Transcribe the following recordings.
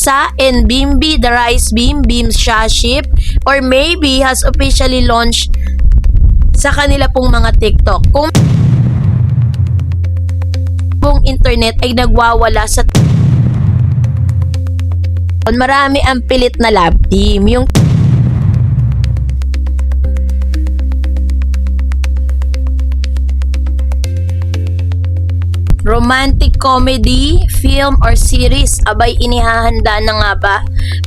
Sa and Bimbi, the Rice Beam, Shaship, or maybe has officially launched sa kanila pong mga TikTok. Kung internet ay nagwawala sa marami ang pilit na love team. Yung romantic comedy, film, or series, abay inihahanda na nga ba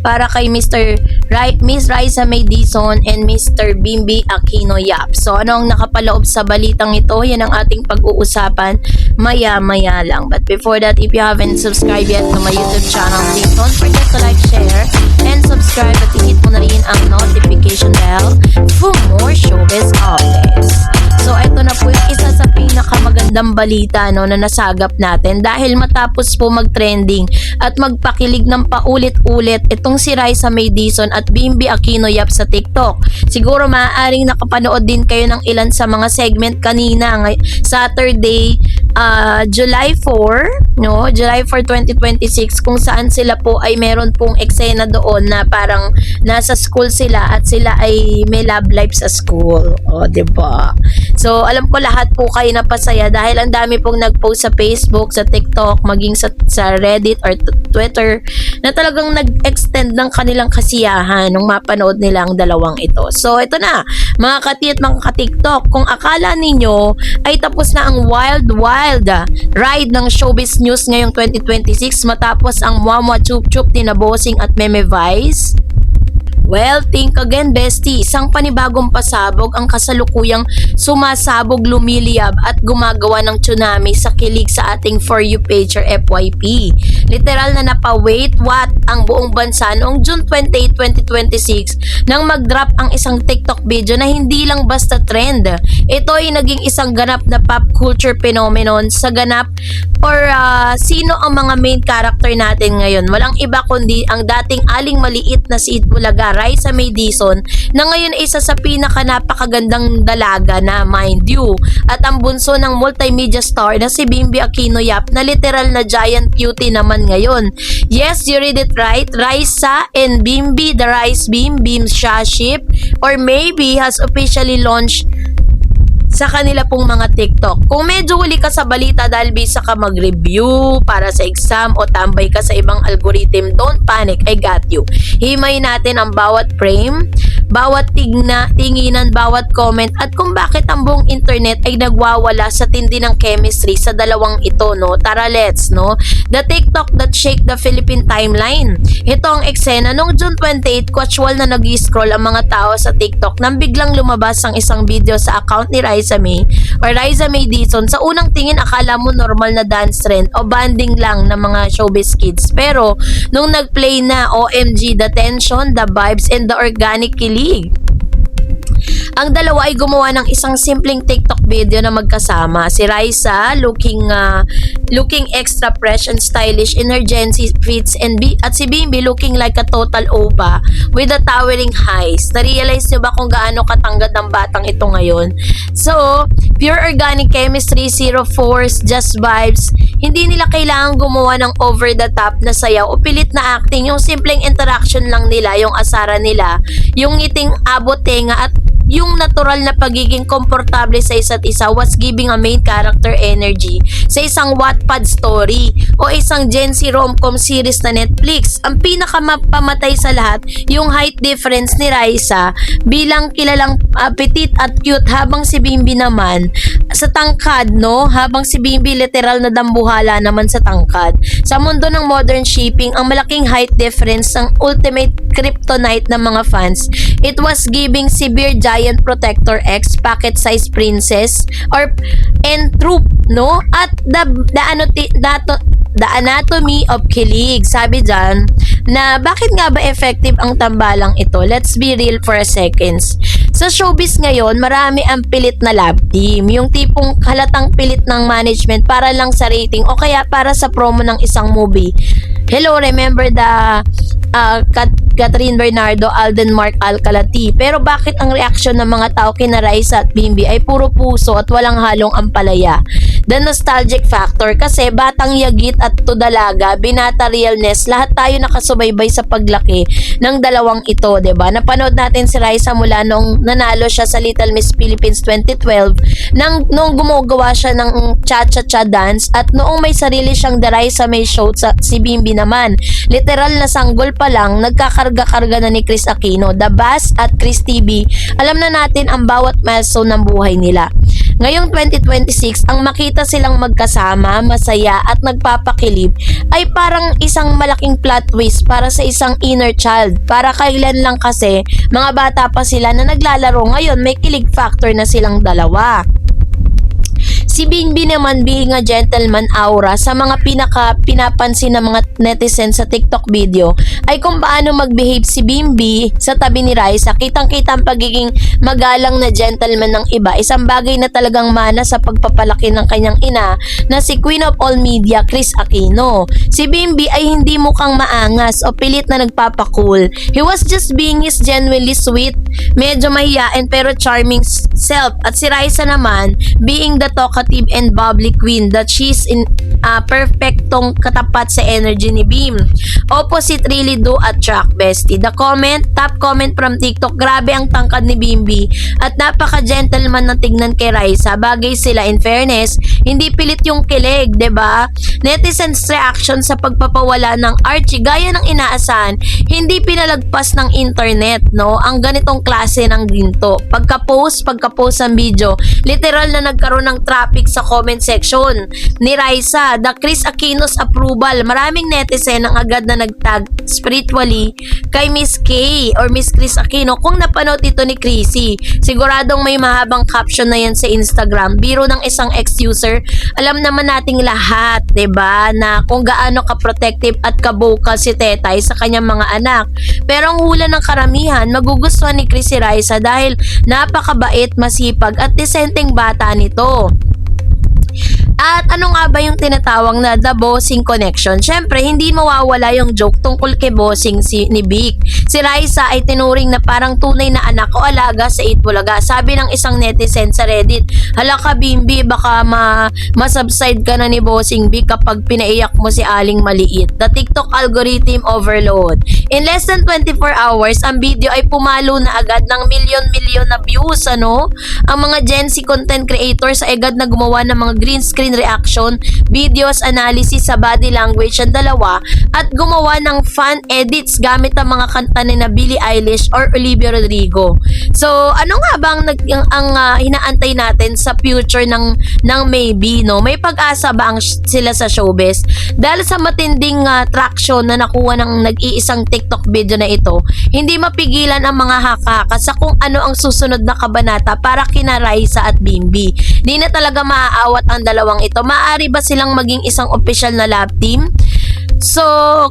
para kay Miss Raisa May Dizon and Mr. Bimbi Aquino Yap. So ano ang nakapaloob sa balitang ito? Yan ang ating pag-uusapan maya-maya lang. But before that, if you haven't subscribed yet to my YouTube channel, please don't forget to like, share, and subscribe at i-hit mo na rin ang notification bell for more showbiz updates. So ito na po yung isa sa pinakamagandang balita na nasagap natin dahil matapos po mag-trending at magpakilig ng paulit-ulit itong si Raisa May Dizon at Bimbi Aquino Yap sa TikTok. Siguro maaaring nakapanood din kayo ng ilan sa mga segment kanina Saturday, July 4, July 4, 2026, kung saan sila po ay meron pong eksena doon na parang nasa school sila at sila ay may love life sa school. O, diba? So, alam ko lahat po kayo napasaya dahil ang dami pong nag-post sa Facebook, sa TikTok, maging sa Reddit or Twitter na talagang nag-extend ng kanilang kasiyahan nung mapanood nila ang dalawang ito. So, ito na, mga kati at mga ka-TikTok, kung akala ninyo ay tapos na ang wild ride ng showbiz news ngayong 2026 matapos ang Mwamwa Chup Chup ni Bossing at Meme Vice, well, think again, bestie. Isang panibagong pasabog ang kasalukuyang sumasabog, lumiliyab at gumagawa ng tsunami sa kilig sa ating For You page or FYP. Literal na napawait what ang buong bansa noong June 28, 2026 nang mag-drop ang isang TikTok video na hindi lang basta trend. Ito ay naging isang ganap na pop culture phenomenon sa ganap or sino ang mga main character natin ngayon. Walang iba kundi ang dating aling maliit na si Itbulaga, Raisa May Dizon, na ngayon ay isa sa napakagandang dalaga na mind you, at ang bunso ng multimedia star na si Bimbi Aquino Yap na literal na giant beauty naman ngayon. Yes, you read it right, Raisa and Bimbi, the Rice Beam, Shaship, or maybe has officially launched sa kanila pong mga TikTok. Kung medyo huli ka sa balita dahil bisa ka mag-review para sa exam o tambay ka sa ibang algorithm, don't panic, I got you. Himay natin ang bawat frame, bawat tinginan, bawat comment, at kung bakit ang buong internet ay nagwawala sa tindi ng chemistry sa dalawang ito, Tara, let's, The TikTok that shake the Philippine timeline. Ito ang eksena noong June 28, casual na nag-scroll ang mga tao sa TikTok nang biglang lumabas ang isang video sa account ni Raisa May or Raisa May Dizon. Sa unang tingin, akala mo normal na dance trend o banding lang ng mga showbiz kids. Pero, nung nag-play na, OMG, the tension, the vibes, and the organic kilig. Ang dalawa ay gumawa ng isang simpleng TikTok video na magkasama. Si Raisa looking extra fresh and stylish in her Gen Z fits at si Bimbi looking like a total opa with a towering highs. Na-realize nyo ba kung gaano katanggad ng batang ito ngayon? So, pure organic chemistry, zero force, just vibes. Hindi nila kailangan gumawa ng over the top na sayaw o pilit na acting. Yung simpleng interaction lang nila, yung asara nila, yung ngiting abot tenga at yung natural na pagiging komportable sa isa't isa was giving a main character energy sa isang Wattpad story o isang Gen Z rom-com series na Netflix. Ang pinakamapamatay sa lahat, yung height difference ni Raisa bilang kilalang petite at cute, habang si Bimbi naman sa tangkad, habang si Bimbi literal na dambuhala naman sa tangkad. Sa mundo ng modern shipping, ang malaking height difference ang ultimate kryptonite ng mga fans. It was giving severe giant protector X, pocket size princess, and troop, at the anatomy of kilig. Sabi dyan, na bakit nga ba effective ang tambalang ito? Let's be real for a second. Sa showbiz ngayon, marami ang pilit na love team. Yung tipong halatang pilit ng management para lang sa rating o kaya para sa promo ng isang movie. Hello, remember the Catherine Bernardo, Alden Mark Alcalati. Pero bakit ang reaksyon ng mga tao kina Raisa at Bimbi ay puro puso at walang halong ampalaya? the nostalgic factor kasi batang yagit at to dalaga, binata realness, lahat tayo nakasubaybay sa paglaki ng dalawang ito, 'di ba? Napanood natin si Raisa mula nung nanalo siya sa Little Miss Philippines 2012, nung gumagawa siya ng cha-cha-cha dance at noong may sarili siyang The Raisa May Show si Bimbi naman. Literal na sanggol pa lang, nagkakarga-karga na ni Chris Aquino, The Bass at Chris TV. Alam na natin ang bawat milestone ng buhay nila. Ngayong 2026, ang makita silang magkasama, masaya at nagpapakilib ay parang isang malaking plot twist para sa isang inner child. Para kailan lang kasi, mga bata pa sila na naglalaro, ngayon may kilig factor na silang dalawa. Si Bimbi naman being a gentleman aura sa mga pinapansin ng mga netizen sa TikTok video ay kung paano mag-behave si Bimbi sa tabi ni Raisa. Kitang-kita ang pagiging magalang na gentleman ng iba. Isang bagay na talagang mana sa pagpapalaki ng kanyang ina na si Queen of All Media, Chris Aquino. Si Bimbi ay hindi mukhang maangas o pilit na nagpapacool. He was just being his genuinely sweet, medyo mahiyain pero charming self. At si Raisa naman being the talkative and bubbly queen that she's in perfectong katapat sa energy ni Bim. Opposite really do attract, bestie. The top comment from TikTok, grabe ang tangkad ni Bimbi at napaka-gentleman na tignan kay Raisa. Bagay sila, in fairness, hindi pilit yung kilig, 'di ba? Netizens' reaction sa pagpapawala ng Archie gaya ng inaasahan, hindi pinalagpas ng internet, no? Ang ganitong klase ng ginto. Pagka-post ang video, literal na nagkaroon ng traffic sa comment section ni Raisa. The Chris Aquino's approval. Maraming netizen ang agad na nagtag spiritually kay Miss K or Miss Chris Aquino. Kung napanood ito ni Chrissy, siguradong may mahabang caption na yan sa Instagram. Biro ng isang ex-user. Alam naman nating lahat, 'di ba, na kung gaano ka-protective at ka-vocal si Tetay sa kanyang mga anak. Pero ang hula ng karamihan, magugustuhan ni Chrissy Raisa dahil napakabait, masipag at disenteng bata nito. At ano nga ba yung tinatawag na the bossing connection? Syempre, hindi mawawala yung joke tungkol kay bossing ni Vic. Si Raisa ay tinuring na parang tunay na anak o alaga sa Itbulaga. Sabi ng isang netizen sa Reddit, hala ka Bimbi, baka masubside ka na ni bossing Vic kapag pinaiyak mo si Aling Maliit. The TikTok algorithm overload. In less than 24 hours, ang video ay pumalo na agad ng milyon-milyon na views, ano? Ang mga Gen Z content creators ay agad na gumawa ng mga green screen reaction, videos, analysis sa body language ang dalawa at gumawa ng fan edits gamit ang mga kanta ni na Billie Eilish or Olivia Rodrigo. So, ano nga ba ang hinaantay natin sa future ng Maybe, no? May pag-asa ba sila sa showbiz? Dahil sa matinding traction na nakuha ng nag-iisang TikTok video na ito, hindi mapigilan ang mga haka-haka sa kung ano ang susunod na kabanata para kina Raisa at Bimbi. Di na talaga maaawat ang dalawang ito. Maaari ba silang maging isang official na love team? So,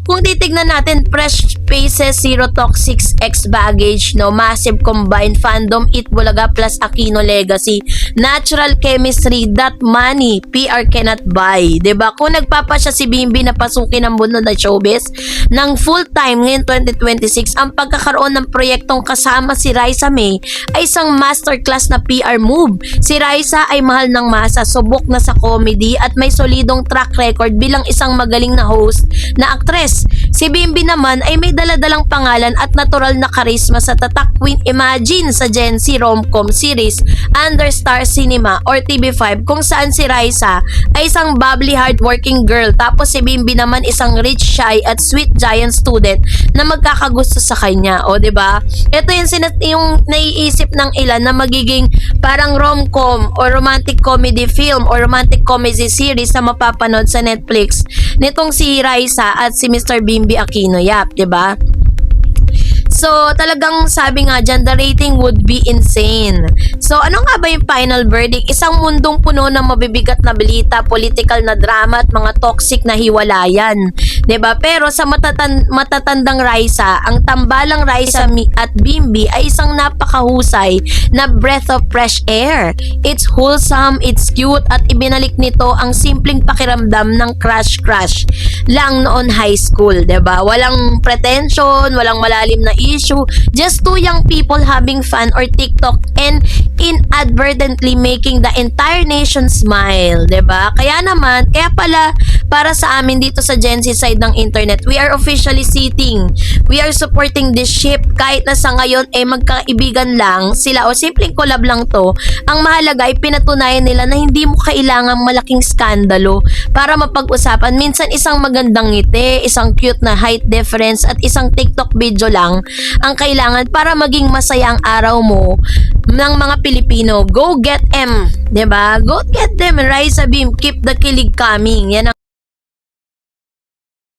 kung titignan natin, fresh faces, zero toxic ex baggage, no, massive combined fandom, Itbulaga plus Aquino legacy, natural chemistry that money, PR cannot buy. 'Di ba? Kung nagpapasya si Bimbi na pasukin ang mundo ng showbiz ng full time ngayon 2026, ang pagkakaroon ng proyektong kasama si Raisa May ay isang masterclass na PR move. Si Raisa ay mahal ng masa, subok na sa comedy at may solidong track record bilang isang magaling na host na aktres. Si Bimbi naman ay may daladalang pangalan at natural na karisma sa tatak Queen Imagine sa Gen Z rom-com series under Star Cinema or TV5, kung saan si Raisa ay isang bubbly hardworking girl tapos si Bimbi naman isang rich, shy at sweet giant student na magkakagusto sa kanya. O, 'di ba? Ito yung naiisip ng ilan na magiging parang rom-com or romantic comedy film or romantic comedy series na mapapanood sa Netflix nitong si Raisa at si Mr. Bimbi Aquino Yap, 'di ba? So, talagang sabi nga dyan, the rating would be insane. So, ano nga ba yung final verdict? Isang mundong puno ng mabibigat na balita, political na drama at mga toxic na hiwalayan. 'Di ba? Pero sa matatandang Raisa, ang tambalang Raisa at Bimbi ay isang napakahusay na breath of fresh air. It's wholesome, it's cute at ibinalik nito ang simpleng pakiramdam ng crush lang noon high school, 'di ba? Walang pretension, walang malalim na issue. Just two young people having fun or TikTok and inadvertently making the entire nation smile, 'di ba? Kaya pala para sa amin dito sa Gen Z side ng internet, we are officially sitting. We are supporting this ship kahit na sa ngayon magkaibigan lang sila o simpleng collab lang to. Ang mahalaga ay pinatunayan nila na hindi mo kailangang malaking skandalo para mapag-usapan. Minsan isang magandang ngiti, isang cute na height difference at isang TikTok video lang ang kailangan para maging masaya ang araw mo ng mga Pilipino. Go get them, 'di ba? Go get them, Raisa Beam, keep the kilig coming. Yan ang